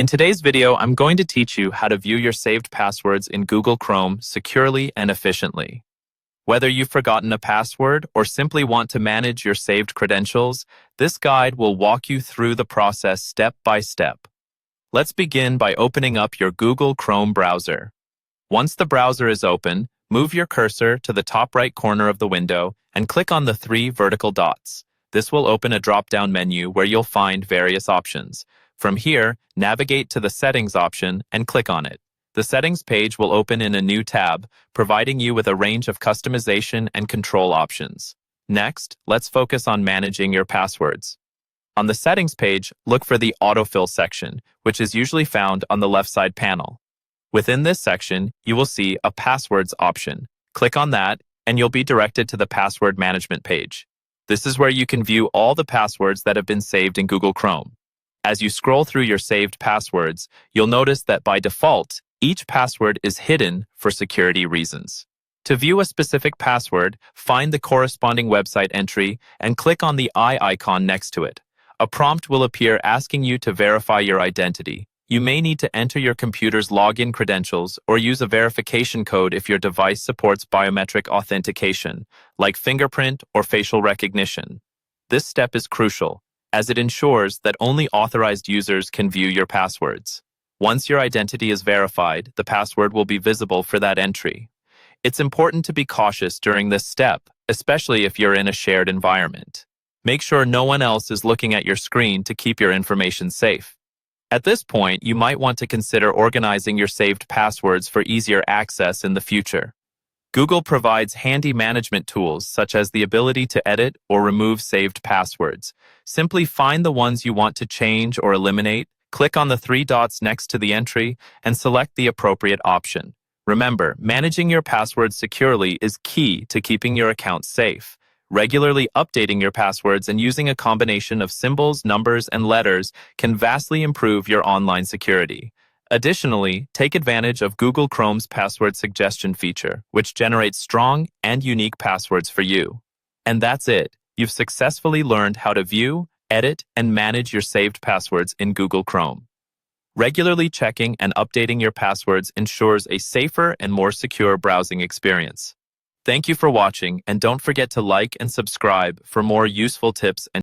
In today's video, I'm going to teach you how to view your saved passwords in Google Chrome securely and efficiently. Whether you've forgotten a password or simply want to manage your saved credentials, this guide will walk you through the process step by step. Let's begin by opening up your Google Chrome browser. Once the browser is open, move your cursor to the top right corner of the window and click on the 3 vertical dots. This will open a drop-down menu where you'll find various options. From here, navigate to the Settings option and click on it. The Settings page will open in a new tab, providing you with a range of customization and control options. Next, let's focus on managing your passwords. On the Settings page, look for the Autofill section, which is usually found on the left side panel. Within this section, you will see a Passwords option. Click on that, and you'll be directed to the Password Management page. This is where you can view all the passwords that have been saved in Google Chrome. As you scroll through your saved passwords, you'll notice that by default, each password is hidden for security reasons. To view a specific password, find the corresponding website entry and click on the eye icon next to it. A prompt will appear asking you to verify your identity. You may need to enter your computer's login credentials or use a verification code if your device supports biometric authentication, like fingerprint or facial recognition. This step is crucial, as it ensures that only authorized users can view your passwords. Once your identity is verified, the password will be visible for that entry. It's important to be cautious during this step, especially if you're in a shared environment. Make sure no one else is looking at your screen to keep your information safe. At this point, you might want to consider organizing your saved passwords for easier access in the future. Google provides handy management tools such as the ability to edit or remove saved passwords. Simply find the ones you want to change or eliminate, click on the 3 dots next to the entry, and select the appropriate option. Remember, managing your passwords securely is key to keeping your account safe. Regularly updating your passwords and using a combination of symbols, numbers, and letters can vastly improve your online security. Additionally, take advantage of Google Chrome's password suggestion feature, which generates strong and unique passwords for you. And that's it. You've successfully learned how to view, edit, and manage your saved passwords in Google Chrome. Regularly checking and updating your passwords ensures a safer and more secure browsing experience. Thank you for watching, and don't forget to like and subscribe for more useful tips and